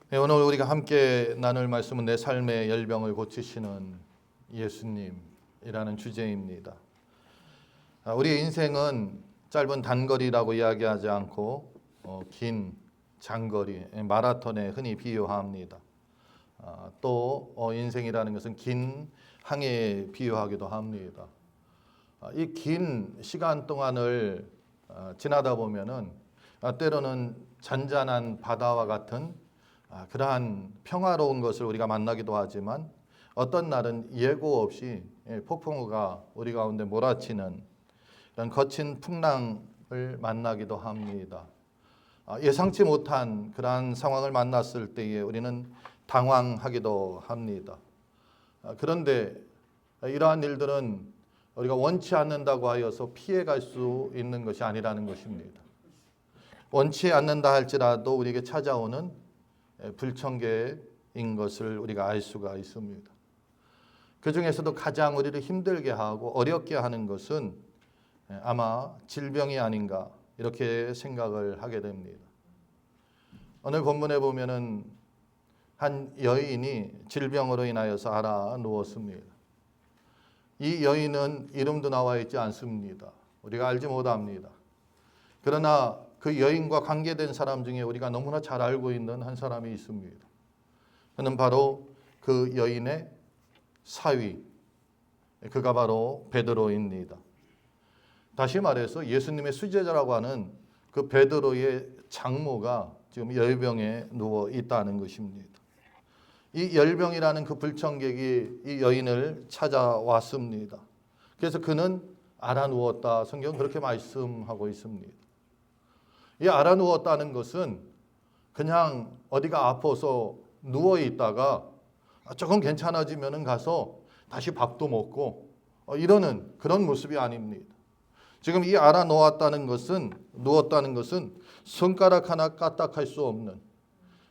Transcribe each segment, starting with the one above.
네, 오늘 우리가 함께 나눌 말씀은 내 삶의 열병을 고치시는 예수님이라는 주제입니다. 우리의 인생은 짧은 단거리라고 이야기하지 않고 긴 장거리, 마라톤에 흔히 비유합니다. 또 인생이라는 것은 긴 항해에 비유하기도 합니다. 이 긴 시간 동안을 지나다 보면은 때로는 잔잔한 바다와 같은 그러한 평화로운 것을 우리가 만나기도 하지만 어떤 날은 예고 없이 폭풍우가 우리 가운데 몰아치는 이런 거친 풍랑을 만나기도 합니다. 예상치 못한 그러한 상황을 만났을 때에 우리는 당황하기도 합니다. 그런데 이러한 일들은 우리가 원치 않는다고 하여서 피해갈 수 있는 것이 아니라는 것입니다. 원치 않는다 할지라도 우리에게 찾아오는 불청객인 것을 우리가 알 수가 있습니다. 그 중에서도 가장 우리를 힘들게 하고 어렵게 하는 것은 아마 질병이 아닌가 이렇게 생각을 하게 됩니다. 오늘 본문에 보면은 한 여인이 질병으로 인하여서 알아 누웠습니다. 이 여인은 이름도 나와 있지 않습니다. 우리가 알지 못합니다. 그러나 그 여인과 관계된 사람 중에 우리가 너무나 잘 알고 있는 한 사람이 있습니다. 그는 바로 그 여인의 사위, 그가 바로 베드로입니다. 다시 말해서 예수님의 수제자라고 하는 그 베드로의 장모가 지금 열병에 누워 있다는 것입니다. 이 열병이라는 그 불청객이 이 여인을 찾아왔습니다. 그래서 그는 알아 누웠다. 성경은 그렇게 말씀하고 있습니다. 이 알아 누웠다는 것은 그냥 어디가 아파서 누워 있다가 조금 괜찮아지면 가서 다시 밥도 먹고 이러는 그런 모습이 아닙니다. 지금 이 알아 누웠다는 것은 손가락 하나 까딱할 수 없는,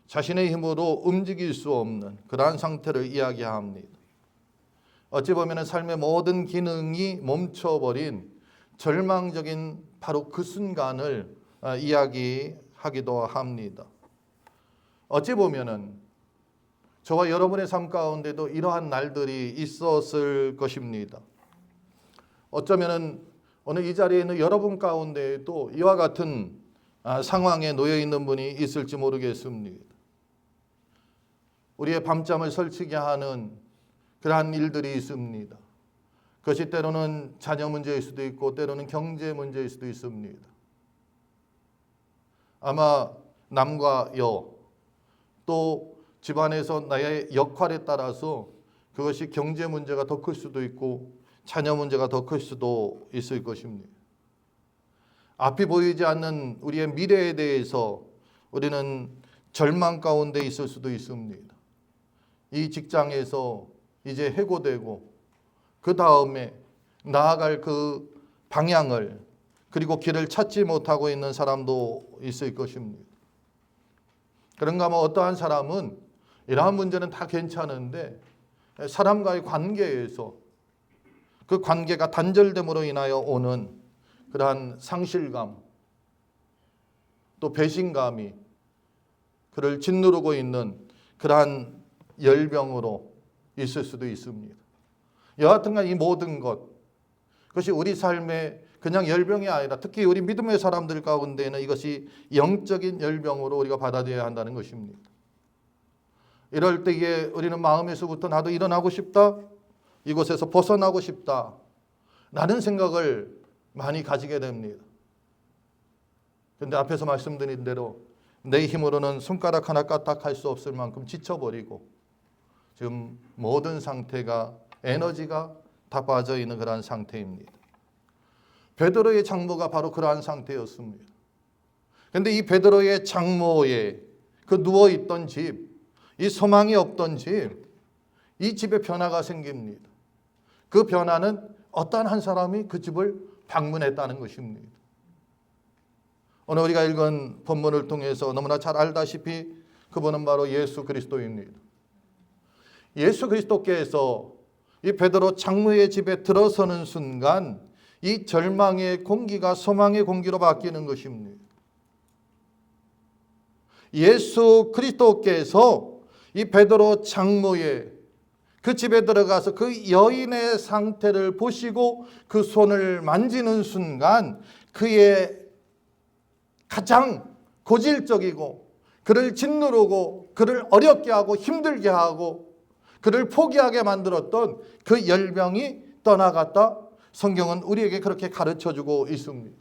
자신의 힘으로 움직일 수 없는 그러한 상태를 이야기합니다. 어찌 보면 삶의 모든 기능이 멈춰버린 절망적인 바로 그 순간을 이야기하기도 합니다. 어찌 보면은 저와 여러분의 삶 가운데도 이러한 날들이 있었을 것입니다. 어쩌면은 오늘 이 자리에 있는 여러분 가운데에도 이와 같은 상황에 놓여 있는 분이 있을지 모르겠습니다. 우리의 밤잠을 설치게 하는 그러한 일들이 있습니다. 그것이 때로는 자녀 문제일 수도 있고 때로는 경제 문제일 수도 있습니다. 아마 남과 여, 또 집안에서 나의 역할에 따라서 그것이 경제 문제가 더 클 수도 있고 자녀 문제가 더 클 수도 있을 것입니다. 앞이 보이지 않는 우리의 미래에 대해서 우리는 절망 가운데 있을 수도 있습니다. 이 직장에서 이제 해고되고 그 다음에 나아갈 그 방향을 그리고 길을 찾지 못하고 있는 사람도 있을 것입니다. 그런가 하면 어떠한 사람은 이러한 문제는 다 괜찮은데 사람과의 관계에서 그 관계가 단절됨으로 인하여 오는 그러한 상실감 또 배신감이 그를 짓누르고 있는 그러한 열병으로 있을 수도 있습니다. 여하튼간 이 모든 것, 그것이 우리 삶의 그냥 열병이 아니라 특히 우리 믿음의 사람들 가운데는 이것이 영적인 열병으로 우리가 받아들여야 한다는 것입니다. 이럴 때에 우리는 마음에서부터 나도 일어나고 싶다, 이곳에서 벗어나고 싶다 라는 생각을 많이 가지게 됩니다. 그런데 앞에서 말씀드린 대로 내 힘으로는 손가락 하나 까딱할 수 없을 만큼 지쳐버리고 지금 모든 상태가 에너지가 다 빠져 있는 그러한 상태입니다. 베드로의 장모가 바로 그러한 상태였습니다. 그런데 이 베드로의 장모의 그 누워있던 집, 이 소망이 없던 집, 이 집에 변화가 생깁니다. 그 변화는 어떤 한 사람이 그 집을 방문했다는 것입니다. 오늘 우리가 읽은 본문을 통해서 너무나 잘 알다시피 그분은 바로 예수 그리스도입니다. 예수 그리스도께서 이 베드로 장모의 집에 들어서는 순간 이 절망의 공기가 소망의 공기로 바뀌는 것입니다. 예수 그리스도께서 이 베드로 장모의 그 집에 들어가서 그 여인의 상태를 보시고 그 손을 만지는 순간 그의 가장 고질적이고 그를 짓누르고 그를 어렵게 하고 힘들게 하고 그를 포기하게 만들었던 그 열병이 떠나갔다. 성경은 우리에게 그렇게 가르쳐주고 있습니다.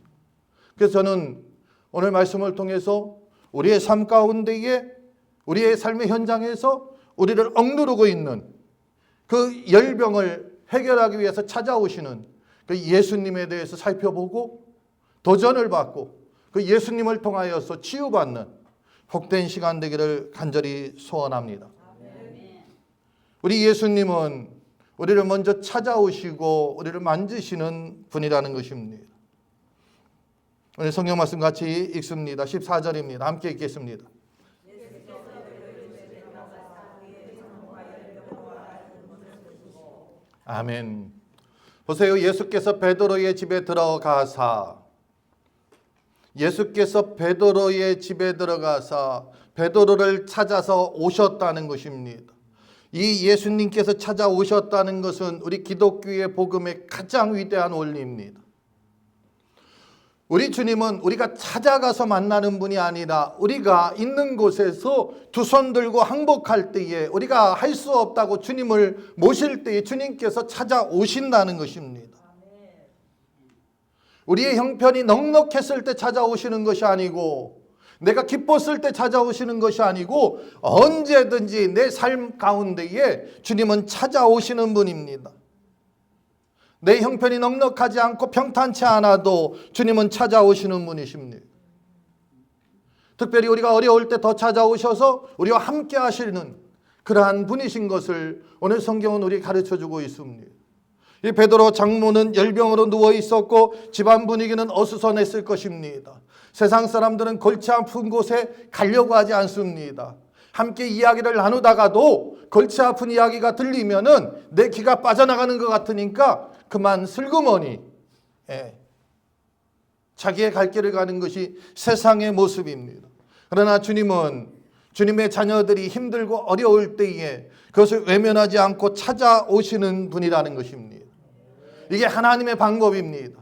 그래서 저는 오늘 말씀을 통해서 우리의 삶 가운데에 우리의 삶의 현장에서 우리를 억누르고 있는 그 열병을 해결하기 위해서 찾아오시는 그 예수님에 대해서 살펴보고 도전을 받고 그 예수님을 통하여서 치유받는 복된 시간 되기를 간절히 소원합니다. 우리 예수님은 우리를 먼저 찾아오시고 우리를 만지시는 분이라는 것입니다. 오늘 성경 말씀 같이 읽습니다. 14절입니다. 함께 읽겠습니다. 아멘. 보세요. 예수께서 베드로의 집에 들어가사 베드로를 찾아서 오셨다는 것입니다. 이 예수님께서 찾아오셨다는 것은 우리 기독교의 복음의 가장 위대한 원리입니다. 우리 주님은 우리가 찾아가서 만나는 분이 아니라 우리가 있는 곳에서 두 손 들고 항복할 때에 우리가 할 수 없다고 주님을 모실 때에 주님께서 찾아오신다는 것입니다. 우리의 형편이 넉넉했을 때 찾아오시는 것이 아니고 내가 기뻤을 때 찾아오시는 것이 아니고 언제든지 내 삶 가운데에 주님은 찾아오시는 분입니다. 내 형편이 넉넉하지 않고 평탄치 않아도 주님은 찾아오시는 분이십니다. 특별히 우리가 어려울 때 더 찾아오셔서 우리와 함께 하시는 그러한 분이신 것을 오늘 성경은 우리 가르쳐주고 있습니다. 이 베드로 장모는 열병으로 누워 있었고 집안 분위기는 어수선했을 것입니다. 세상 사람들은 골치 아픈 곳에 가려고 하지 않습니다. 함께 이야기를 나누다가도 골치 아픈 이야기가 들리면은 내 기가 빠져나가는 것 같으니까 그만 슬그머니 자기의 갈 길을 가는 것이 세상의 모습입니다. 그러나 주님은 주님의 자녀들이 힘들고 어려울 때에 그것을 외면하지 않고 찾아오시는 분이라는 것입니다. 이게 하나님의 방법입니다.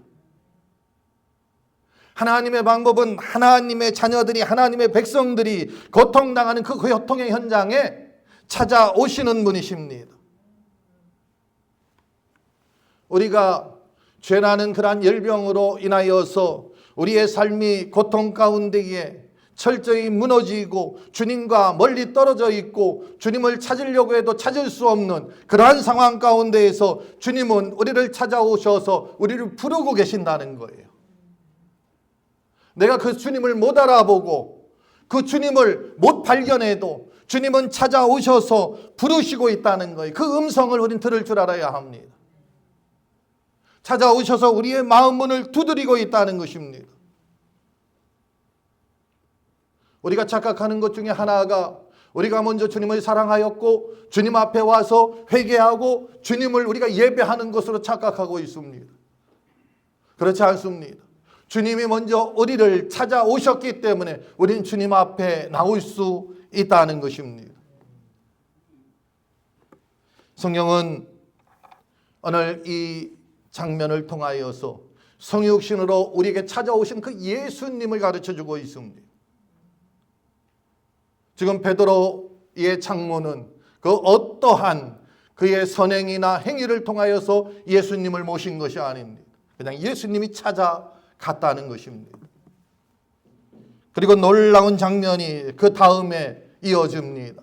하나님의 방법은 하나님의 자녀들이 하나님의 백성들이 고통당하는 그 고통의 현장에 찾아오시는 분이십니다. 우리가 죄라는 그러한 열병으로 인하여서 우리의 삶이 고통 가운데에 철저히 무너지고 주님과 멀리 떨어져 있고 주님을 찾으려고 해도 찾을 수 없는 그러한 상황 가운데에서 주님은 우리를 찾아오셔서 우리를 부르고 계신다는 거예요. 내가 그 주님을 못 알아보고 그 주님을 못 발견해도 주님은 찾아오셔서 부르시고 있다는 거예요. 그 음성을 우린 들을 줄 알아야 합니다. 찾아오셔서 우리의 마음 문을 두드리고 있다는 것입니다. 우리가 착각하는 것 중에 하나가 우리가 먼저 주님을 사랑하였고 주님 앞에 와서 회개하고 주님을 우리가 예배하는 것으로 착각하고 있습니다. 그렇지 않습니다. 주님이 먼저 우리를 찾아오셨기 때문에 우리는 주님 앞에 나올 수 있다는 것입니다. 성경은 오늘 이 장면을 통하여서 성육신으로 우리에게 찾아오신 그 예수님을 가르쳐주고 있습니다. 지금 베드로의 장모는 그 어떠한 그의 선행이나 행위를 통하여서 예수님을 모신 것이 아닙니다. 그냥 예수님이 찾아갔다는 것입니다. 그리고 놀라운 장면이 그 다음에 이어집니다.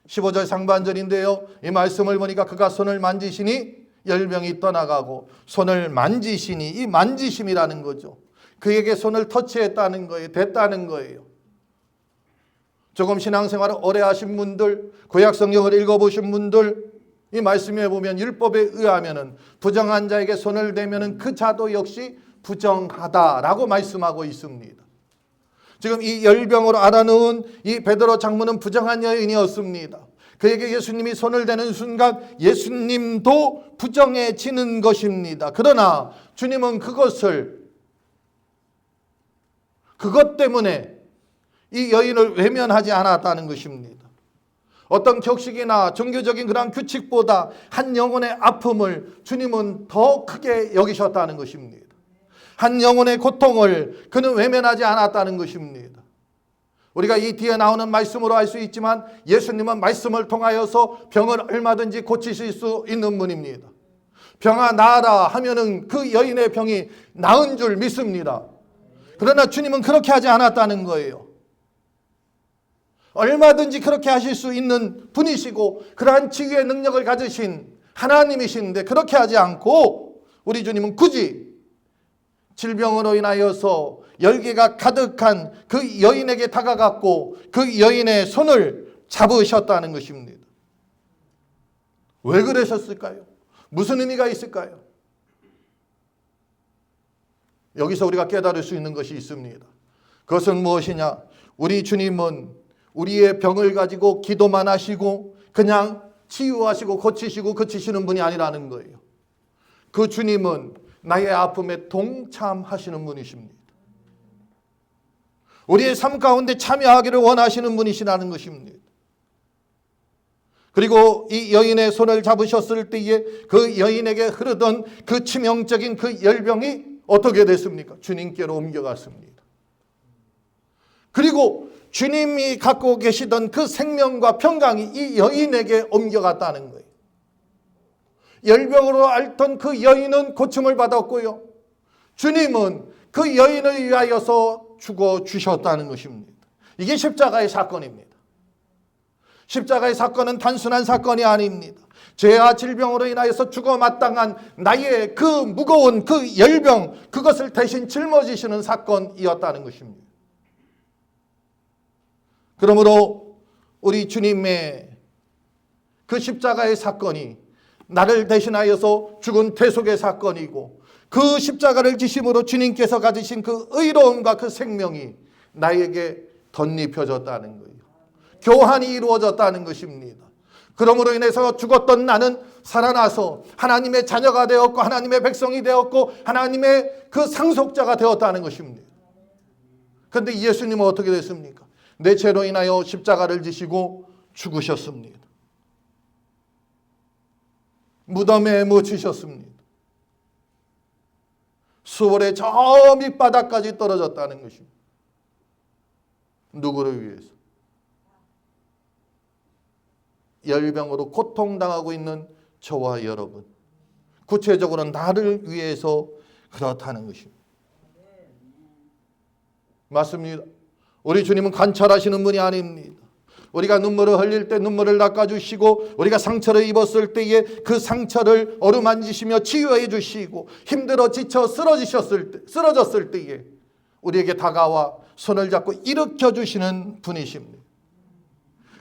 15절 상반절인데요. 이 말씀을 보니까 그가 손을 만지시니 열병이 떠나가고 손을 만지시니 이 만지심이라는 거죠. 그에게 손을 터치했다는 거예요. 됐다는 거예요. 조금 신앙생활을 오래 하신 분들, 구약 성경을 읽어보신 분들 이 말씀에 보면 율법에 의하면은 부정한 자에게 손을 대면은 그 자도 역시 부정하다라고 말씀하고 있습니다. 지금 이 열병으로 알아놓은 이 베드로 장모는 부정한 여인이었습니다. 그에게 예수님이 손을 대는 순간 예수님도 부정해지는 것입니다. 그러나 주님은 그것 때문에 이 여인을 외면하지 않았다는 것입니다. 어떤 격식이나 종교적인 그런 규칙보다 한 영혼의 아픔을 주님은 더 크게 여기셨다는 것입니다. 한 영혼의 고통을 그는 외면하지 않았다는 것입니다. 우리가 이 뒤에 나오는 말씀으로 알 수 있지만 예수님은 말씀을 통하여서 병을 얼마든지 고치실 수 있는 분입니다. 병아 나아라 하면은 그 여인의 병이 나은 줄 믿습니다. 그러나 주님은 그렇게 하지 않았다는 거예요. 얼마든지 그렇게 하실 수 있는 분이시고 그러한 치유의 능력을 가지신 하나님이신데 그렇게 하지 않고 우리 주님은 굳이 질병으로 인하여서 열기가 가득한 그 여인에게 다가갔고 그 여인의 손을 잡으셨다는 것입니다. 왜 그러셨을까요? 무슨 의미가 있을까요? 여기서 우리가 깨달을 수 있는 것이 있습니다. 그것은 무엇이냐? 우리 주님은 우리의 병을 가지고 기도만 하시고 그냥 치유하시고 고치시고 그치시는 분이 아니라는 거예요. 그 주님은 나의 아픔에 동참하시는 분이십니다. 우리의 삶 가운데 참여하기를 원하시는 분이시라는 것입니다. 그리고 이 여인의 손을 잡으셨을 때에 그 여인에게 흐르던 그 치명적인 그 열병이 어떻게 됐습니까? 주님께로 옮겨갔습니다. 그리고 주님이 갖고 계시던 그 생명과 평강이 이 여인에게 옮겨갔다는 거예요. 열병으로 앓던 그 여인은 고침을 받았고요. 주님은 그 여인을 위하여서 죽어주셨다는 것입니다. 이게 십자가의 사건입니다. 십자가의 사건은 단순한 사건이 아닙니다. 죄와 질병으로 인하여서 죽어 마땅한 나의 그 무거운 그 열병, 그것을 대신 짊어지시는 사건이었다는 것입니다. 그러므로 우리 주님의 그 십자가의 사건이 나를 대신하여서 죽은 대속의 사건이고 그 십자가를 지심으로 주님께서 가지신 그 의로움과 그 생명이 나에게 덧입혀졌다는 거예요. 교환이 이루어졌다는 것입니다. 그러므로 인해서 죽었던 나는 살아나서 하나님의 자녀가 되었고 하나님의 백성이 되었고 하나님의 그 상속자가 되었다는 것입니다. 그런데 예수님은 어떻게 됐습니까? 내 죄로 인하여 십자가를 지시고 죽으셨습니다. 무덤에 묻히셨습니다. 수월의 저 밑바닥까지 떨어졌다는 것입니다. 누구를 위해서? 열병으로 고통당하고 있는 저와 여러분, 구체적으로 나를 위해서 그렇다는 것입니다. 맞습니다. 우리 주님은 관찰하시는 분이 아닙니다. 우리가 눈물을 흘릴 때 눈물을 닦아주시고 우리가 상처를 입었을 때에 그 상처를 어루만지시며 치유해 주시고 힘들어 지쳐 쓰러졌을 때에 우리에게 다가와 손을 잡고 일으켜 주시는 분이십니다.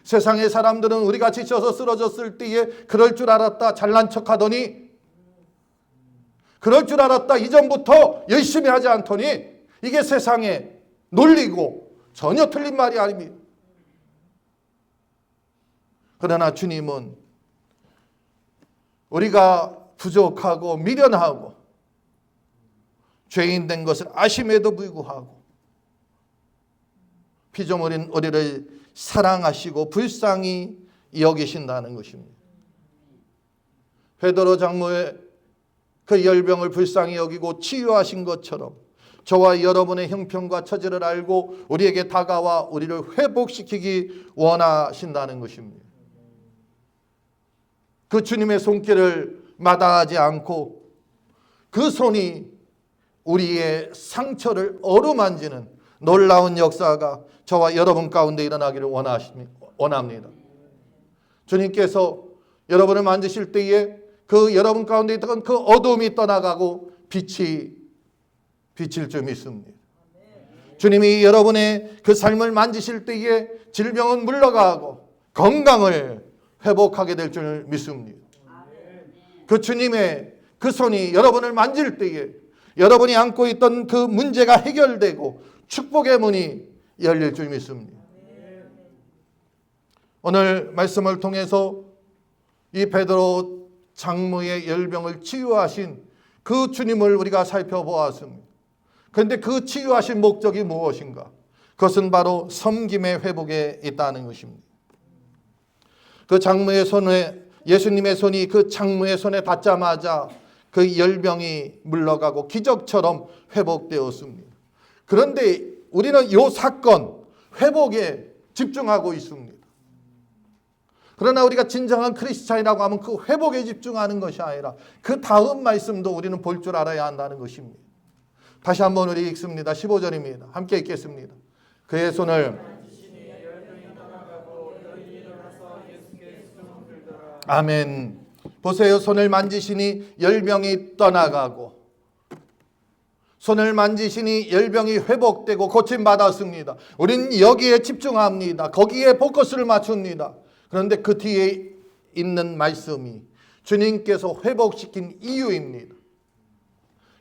세상의 사람들은 우리가 지쳐서 쓰러졌을 때에 그럴 줄 알았다 잘난 척하더니 그럴 줄 알았다 이전부터 열심히 하지 않더니 이게 세상의 논리고 전혀 틀린 말이 아닙니다. 그러나 주님은 우리가 부족하고 미련하고 죄인 된 것을 아심에도 불구하고 피조물인 우리를 사랑하시고 불쌍히 여기신다는 것입니다. 베드로 장로의 그 열병을 불쌍히 여기고 치유하신 것처럼 저와 여러분의 형편과 처지를 알고 우리에게 다가와 우리를 회복시키기 원하신다는 것입니다. 그 주님의 손길을 마다하지 않고 그 손이 우리의 상처를 어루만지는 놀라운 역사가 저와 여러분 가운데 일어나기를 원합니다. 주님께서 여러분을 만지실 때에 그 여러분 가운데 있던 그 어둠이 떠나가고 빛이 비칠 줄 믿습니다. 주님이 여러분의 그 삶을 만지실 때에 질병은 물러가고 건강을 회복하게 될 줄 믿습니다. 그 주님의 그 손이 여러분을 만질 때에 여러분이 안고 있던 그 문제가 해결되고 축복의 문이 열릴 줄 믿습니다. 오늘 말씀을 통해서 이 베드로 장로의 열병을 치유하신 그 주님을 우리가 살펴보았습니다. 그런데 그 치유하신 목적이 무엇인가? 그것은 바로 섬김의 회복에 있다는 것입니다. 그 장로의 손에, 예수님의 손이 그 장로의 손에 닿자마자 그 열병이 물러가고 기적처럼 회복되었습니다. 그런데 우리는 이 사건 회복에 집중하고 있습니다. 그러나 우리가 진정한 크리스찬이라고 하면 그 회복에 집중하는 것이 아니라 그 다음 말씀도 우리는 볼 줄 알아야 한다는 것입니다. 다시 한번 우리 읽습니다. 15절입니다. 함께 읽겠습니다. 그의 손을 아멘. 보세요. 손을 만지시니 열병이 떠나가고, 손을 만지시니 열병이 회복되고 고침받았습니다. 우리는 여기에 집중합니다. 거기에 포커스를 맞춥니다. 그런데 그 뒤에 있는 말씀이 주님께서 회복시킨 이유입니다.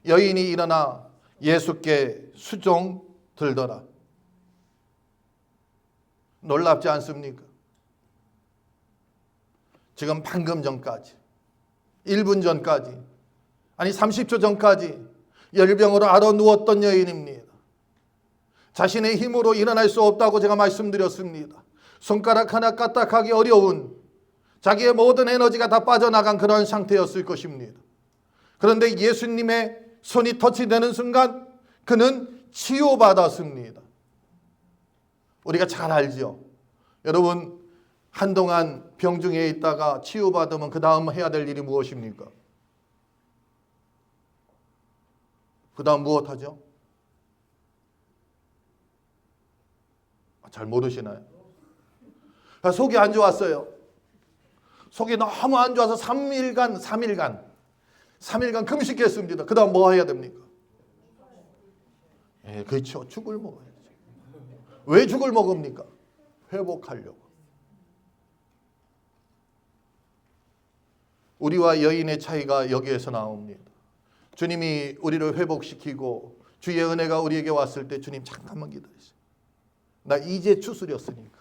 여인이 일어나 예수께 수종 들더라. 놀랍지 않습니까? 지금 방금 전까지, 1분 전까지, 아니 30초 전까지 열병으로 앓아 누웠던 여인입니다. 자신의 힘으로 일어날 수 없다고 제가 말씀드렸습니다. 손가락 하나 까딱하기 어려운, 자기의 모든 에너지가 다 빠져나간 그런 상태였을 것입니다. 그런데 예수님의 손이 터치되는 순간 그는 치유받았습니다. 우리가 잘 알죠. 여러분, 한동안 병중에 있다가 치유받으면 그 다음 해야 될 일이 무엇입니까? 그 다음 무엇 하죠? 잘 모르시나요? 속이 안 좋았어요. 속이 너무 안 좋아서 3일간 금식했습니다. 그 다음 뭐 해야 됩니까? 그렇죠. 죽을 먹어야죠. 왜 죽을 먹습니까? 회복하려고. 우리와 여인의 차이가 여기에서 나옵니다. 주님이 우리를 회복시키고 주의 은혜가 우리에게 왔을 때 주님 잠깐만 기다리세요. 나 이제 추스렸으니까.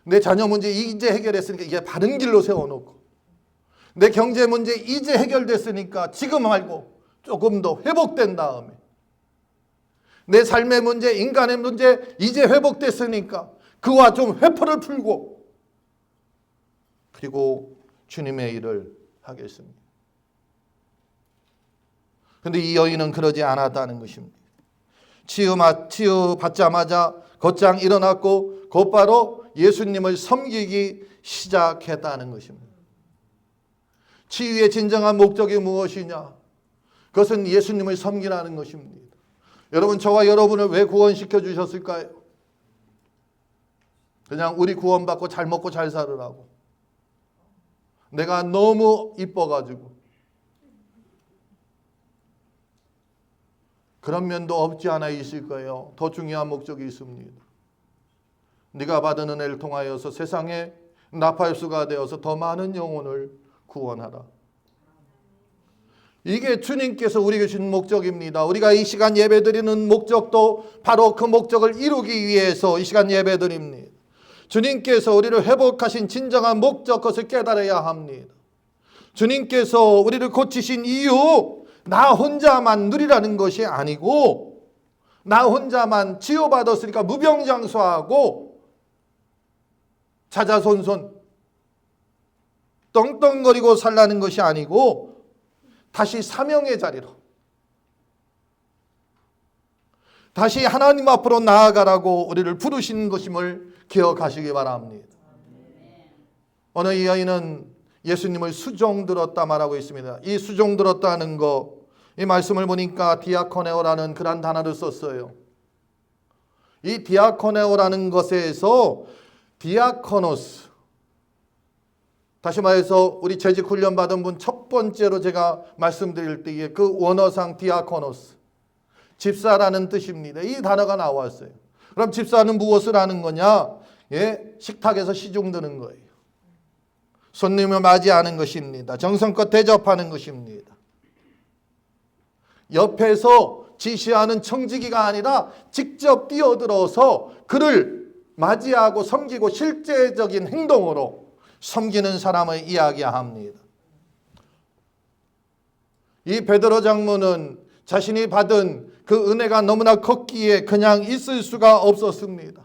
내 자녀 문제 이제 해결했으니까 이제 바른 길로 세워놓고, 내 경제 문제 이제 해결됐으니까 지금 말고 조금 더 회복된 다음에, 내 삶의 문제, 인간의 문제 이제 회복됐으니까 그와 좀 회포를 풀고 그리고 주님의 일을 하겠습니다. 그런데 이 여인은 그러지 않았다는 것입니다. 치유받자마자 곧장 일어났고 곧바로 예수님을 섬기기 시작했다는 것입니다. 치유의 진정한 목적이 무엇이냐? 그것은 예수님을 섬기라는 것입니다. 여러분, 저와 여러분을 왜 구원시켜 주셨을까요? 그냥 우리 구원받고 잘 먹고 잘 살으라고. 내가 너무 이뻐가지고. 그런 면도 없지 않아 있을 거예요. 더 중요한 목적이 있습니다. 네가 받은 은혜를 통하여서 세상에 나팔수가 되어서 더 많은 영혼을 구원하라. 이게 주님께서 우리에게 주신 목적입니다. 우리가 이 시간 예배드리는 목적도 바로 그 목적을 이루기 위해서 이 시간 예배드립니다. 주님께서 우리를 회복하신 진정한 목적, 그것을 깨달아야 합니다. 주님께서 우리를 고치신 이유, 나 혼자만 누리라는 것이 아니고, 나 혼자만 치유받았으니까 무병장수하고 자자손손 떵떵거리고 살라는 것이 아니고, 다시 사명의 자리로, 다시 하나님 앞으로 나아가라고 우리를 부르신 것임을 기억하시기 바랍니다. 오늘 이 여인은 예수님을 수종 들었다 말하고 있습니다. 이 수종 들었다는 거, 이 말씀을 보니까 디아코네오라는 그런 단어를 썼어요. 이 디아코네오라는 것에서 디아코노스, 다시 말해서 우리 재직 훈련 받은 분 첫 번째로 제가 말씀드릴 때에 그 원어상 디아코노스, 집사라는 뜻입니다. 이 단어가 나왔어요. 그럼 집사는 무엇을 하는 거냐? 식탁에서 시중 드는 거예요. 손님을 맞이하는 것입니다. 정성껏 대접하는 것입니다. 옆에서 지시하는 청지기가 아니라 직접 뛰어들어서 그를 맞이하고 섬기고 실제적인 행동으로 섬기는 사람을 이야기합니다. 이 베드로 장로는 자신이 받은 그 은혜가 너무나 컸기에 그냥 있을 수가 없었습니다.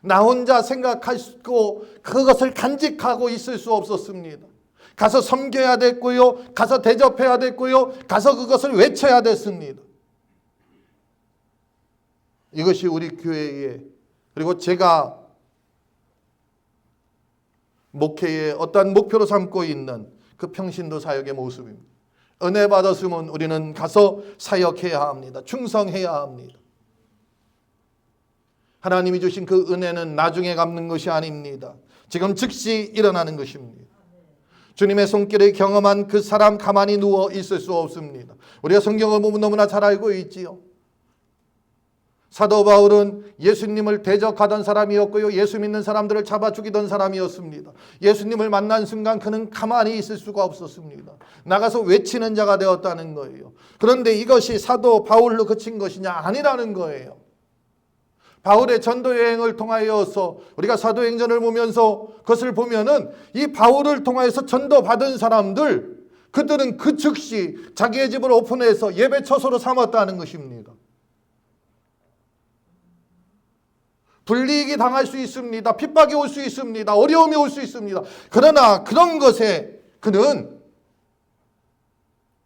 나 혼자 생각하고 그것을 간직하고 있을 수 없었습니다. 가서 섬겨야 됐고요. 가서 대접해야 됐고요. 가서 그것을 외쳐야 됐습니다. 이것이 우리 교회의, 그리고 제가 목회의 어떠한 목표로 삼고 있는 그 평신도 사역의 모습입니다. 은혜 받았으면 우리는 가서 사역해야 합니다. 충성해야 합니다. 하나님이 주신 그 은혜는 나중에 갚는 것이 아닙니다. 지금 즉시 일어나는 것입니다. 주님의 손길을 경험한 그 사람 가만히 누워 있을 수 없습니다. 우리가 성경을 보면 너무나 잘 알고 있지요. 사도 바울은 예수님을 대적하던 사람이었고요. 예수 믿는 사람들을 잡아 죽이던 사람이었습니다. 예수님을 만난 순간 그는 가만히 있을 수가 없었습니다. 나가서 외치는 자가 되었다는 거예요. 그런데 이것이 사도 바울로 그친 것이냐? 아니라는 거예요. 바울의 전도 여행을 통하여서 우리가 사도행전을 보면서 그것을 보면은 이 바울을 통하여서 전도받은 사람들, 그들은 그 즉시 자기의 집을 오픈해서 예배 처소로 삼았다는 것입니다. 불이익이 당할 수 있습니다. 핍박이 올 수 있습니다. 어려움이 올 수 있습니다. 그러나 그런 것에 그는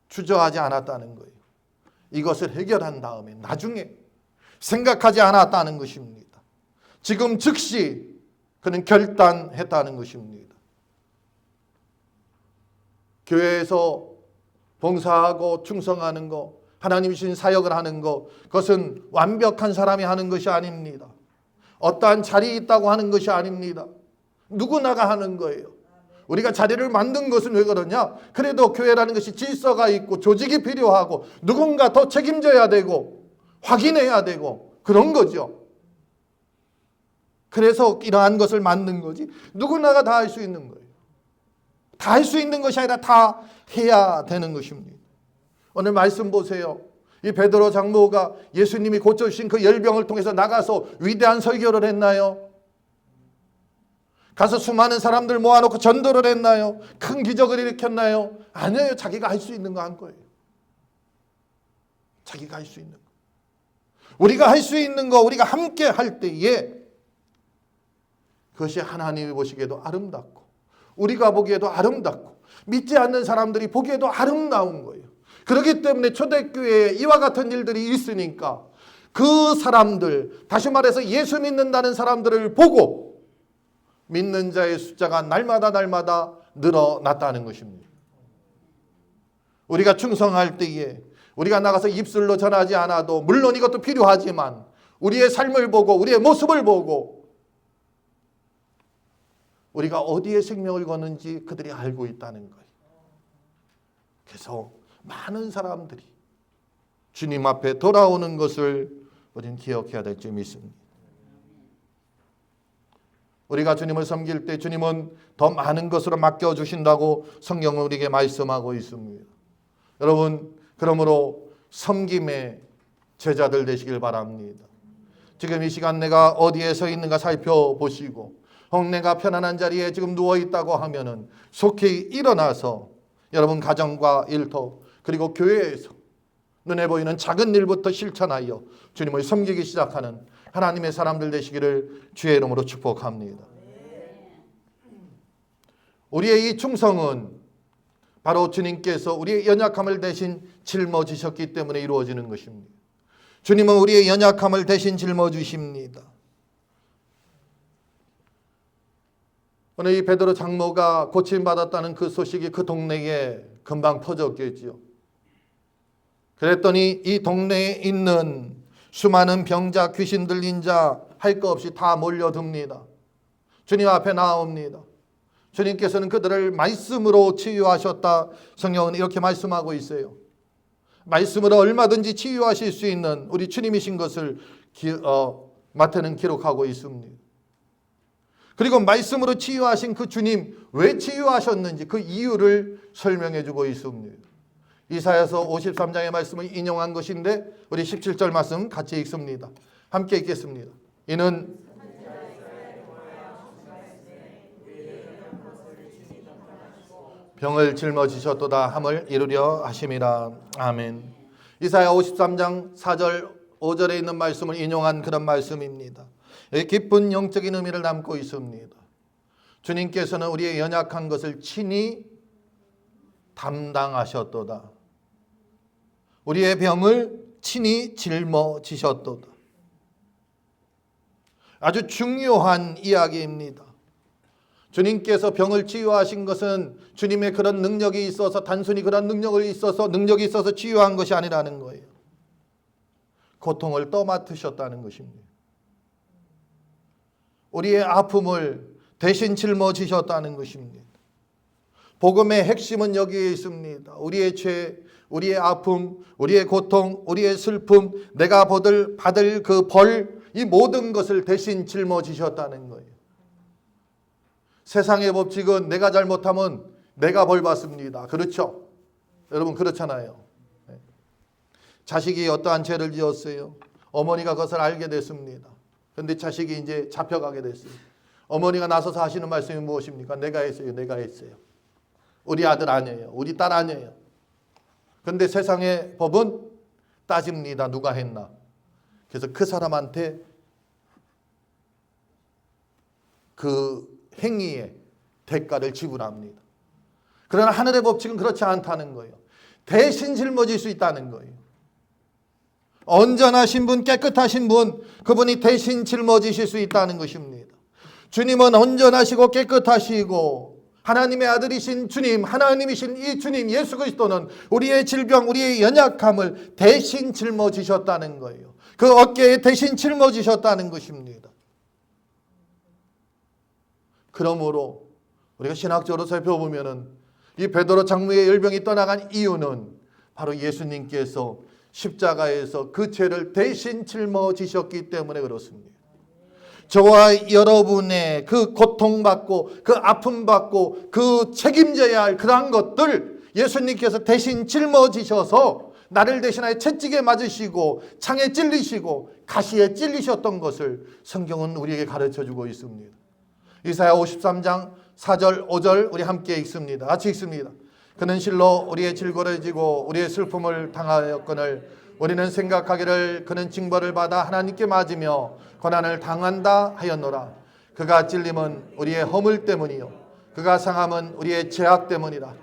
주저하지 않았다는 거예요. 이것을 해결한 다음에 나중에 생각하지 않았다는 것입니다. 지금 즉시 그는 결단했다는 것입니다. 교회에서 봉사하고 충성하는 것, 하나님 주신 사역을 하는 것, 그것은 완벽한 사람이 하는 것이 아닙니다. 어떠한 자리에 있다고 하는 것이 아닙니다. 누구나가 하는 거예요. 우리가 자리를 만든 것은 왜 그러냐? 그래도 교회라는 것이 질서가 있고 조직이 필요하고 누군가 더 책임져야 되고 확인해야 되고 그런 거죠. 그래서 이러한 것을 만든 거지. 누구나가 다 할 수 있는 거예요. 다 할 수 있는 것이 아니라 다 해야 되는 것입니다. 오늘 말씀 보세요. 이 베드로 장로가 예수님이 고쳐주신 그 열병을 통해서 나가서 위대한 설교를 했나요? 가서 수많은 사람들 모아놓고 전도를 했나요? 큰 기적을 일으켰나요? 아니에요. 자기가 할 수 있는 거 한 거예요. 자기가 할 수 있는 거. 우리가 할 수 있는 거, 우리가 함께 할 때에 그것이 하나님이 보시기에도 아름답고 우리가 보기에도 아름답고 믿지 않는 사람들이 보기에도 아름다운 거예요. 그렇기 때문에 초대교회에 이와 같은 일들이 있으니까 그 사람들, 다시 말해서 예수 믿는다는 사람들을 보고 믿는 자의 숫자가 날마다 늘어났다는 것입니다. 우리가 충성할 때에 우리가 나가서 입술로 전하지 않아도 물론 이것도 필요하지만 우리의 삶을 보고 우리의 모습을 보고 우리가 어디에 생명을 거는지 그들이 알고 있다는 거예요. 그래서 많은 사람들이 주님 앞에 돌아오는 것을 우리는 기억해야 될 줄 믿습니다. 우리가 주님을 섬길 때 주님은 더 많은 것으로 맡겨주신다고 성경은 우리에게 말씀하고 있습니다. 여러분, 그러므로 섬김의 제자들 되시길 바랍니다. 지금 이 시간 내가 어디에 서 있는가 살펴보시고 혹 내가 편안한 자리에 지금 누워있다고 하면은 속히 일어나서 여러분 가정과 일터 그리고 교회에서 눈에 보이는 작은 일부터 실천하여 주님을 섬기기 시작하는 하나님의 사람들 되시기를 주의 이름으로 축복합니다. 우리의 이 충성은 바로 주님께서 우리의 연약함을 대신 짊어지셨기 때문에 이루어지는 것입니다. 주님은 우리의 연약함을 대신 짊어지십니다. 오늘 이 베드로 장로가 고침받았다는 그 소식이 그 동네에 금방 퍼졌겠지요. 그랬더니 이 동네에 있는 수많은 병자, 귀신 들린 자 할 것 없이 다 몰려듭니다. 주님 앞에 나옵니다. 주님께서는 그들을 말씀으로 치유하셨다. 성경은 이렇게 말씀하고 있어요. 말씀으로 얼마든지 치유하실 수 있는 우리 주님이신 것을 마태는 기록하고 있습니다. 그리고 말씀으로 치유하신 그 주님, 왜 치유하셨는지 그 이유를 설명해 주고 있습니다. 이사야서 53장의 말씀을 인용한 것인데 우리 17절 말씀 같이 읽습니다. 함께 읽겠습니다. 이는 병을 짊어지셨도다 함을 이루려 하심이라. 아멘. 이사야 53장 4절 5절에 있는 말씀을 인용한 그런 말씀입니다. 깊은 영적인 의미를 담고 있습니다. 주님께서는 우리의 연약한 것을 친히 담당하셨도다. 우리의 병을 친히 짊어지셨도다. 아주 중요한 이야기입니다. 주님께서 병을 치유하신 것은 주님의 그런 능력이 있어서 단순히 그런 능력이 있어서 치유한 것이 아니라는 거예요. 고통을 떠맡으셨다는 것입니다. 우리의 아픔을 대신 짊어지셨다는 것입니다. 복음의 핵심은 여기에 있습니다. 우리의 죄, 우리의 아픔, 우리의 고통, 우리의 슬픔, 내가 받을 그 벌, 이 모든 것을 대신 짊어지셨다는 거예요. 세상의 법칙은 내가 잘못하면 내가 벌 받습니다. 그렇죠? 여러분 그렇잖아요. 자식이 어떠한 죄를 지었어요. 어머니가 그것을 알게 됐습니다. 그런데 자식이 이제 잡혀가게 됐어요. 어머니가 나서서 하시는 말씀이 무엇입니까? 내가 했어요. 내가 했어요. 우리 아들 아니에요. 우리 딸 아니에요. 그런데 세상의 법은 따집니다. 누가 했나. 그래서 그 사람한테 그 행위의 대가를 지불합니다. 그러나 하늘의 법칙은 그렇지 않다는 거예요. 대신 짊어질 수 있다는 거예요. 온전하신 분, 깨끗하신 분, 그분이 대신 짊어지실 수 있다는 것입니다. 주님은 온전하시고 깨끗하시고 하나님의 아들이신 주님, 하나님이신 이 주님 예수 그리스도는 우리의 질병, 우리의 연약함을 대신 짊어지셨다는 거예요. 그 어깨에 대신 짊어지셨다는 것입니다. 그러므로 우리가 신학적으로 살펴보면은 이 베드로 장로의 열병이 떠나간 이유는 바로 예수님께서 십자가에서 그 죄를 대신 짊어지셨기 때문에 그렇습니다. 저와 여러분의 그 고통받고 그 아픔받고 그 책임져야 할 그러한 것들 예수님께서 대신 짊어지셔서 나를 대신하여 채찍에 맞으시고 창에 찔리시고 가시에 찔리셨던 것을 성경은 우리에게 가르쳐주고 있습니다. 이사야 53장 4절 5절 우리 함께 읽습니다. 같이 읽습니다. 그는 실로 우리의 질고를 지고 우리의 슬픔을 당하였거늘 우리는 생각하기를 그는 징벌을 받아 하나님께 맞으며 고난을 당한다 하였노라. 그가 찔림은 우리의 허물 때문이요 그가 상함은 우리의 죄악 때문이라.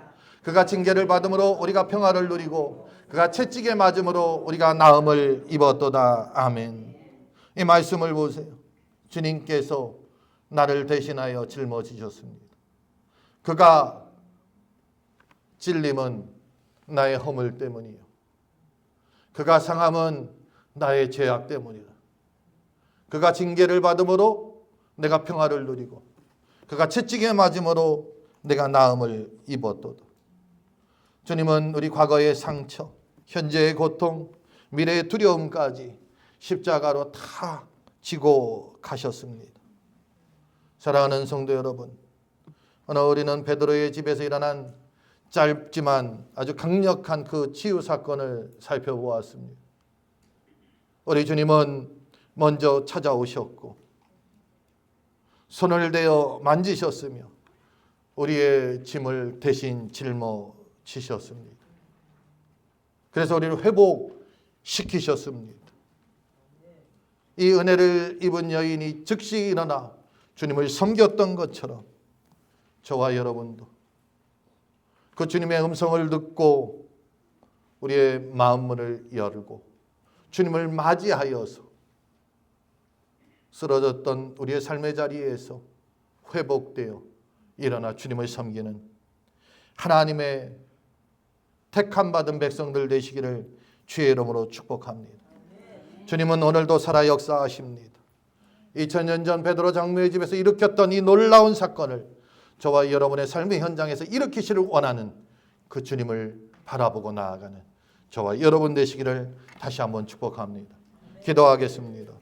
그가 징계를 받음으로 우리가 평화를 누리고 그가 채찍에 맞음으로 우리가 나음을 입었도다. 아멘. 이 말씀을 보세요. 주님께서 나를 대신하여 짊어지셨습니다. 그가 찔림은 나의 허물 때문이요 그가 상함은 나의 죄악 때문이라. 그가 징계를 받음으로 내가 평화를 누리고 그가 채찍에 맞음으로 내가 나음을 입었도다. 주님은 우리 과거의 상처, 현재의 고통, 미래의 두려움까지 십자가로 다 지고 가셨습니다. 사랑하는 성도 여러분, 오늘 우리는 베드로의 집에서 일어난 짧지만 아주 강력한 그 치유 사건을 살펴보았습니다. 우리 주님은 먼저 찾아오셨고 손을 대어 만지셨으며 우리의 짐을 대신 짊어지셨습니다. 그래서 우리를 회복시키셨습니다. 이 은혜를 입은 여인이 즉시 일어나 주님을 섬겼던 것처럼 저와 여러분도 그 주님의 음성을 듣고 우리의 마음문을 열고 주님을 맞이하여서 쓰러졌던 우리의 삶의 자리에서 회복되어 일어나 주님을 섬기는 하나님의 택함받은 백성들 되시기를 주의 이름으로 축복합니다. 주님은 오늘도 살아 역사하십니다. 2000년 전 베드로 장로의 집에서 일으켰던 이 놀라운 사건을 저와 여러분의 삶의 현장에서 일으키시를 원하는 그 주님을 바라보고 나아가는 저와 여러분 되시기를 다시 한번 축복합니다. 기도하겠습니다.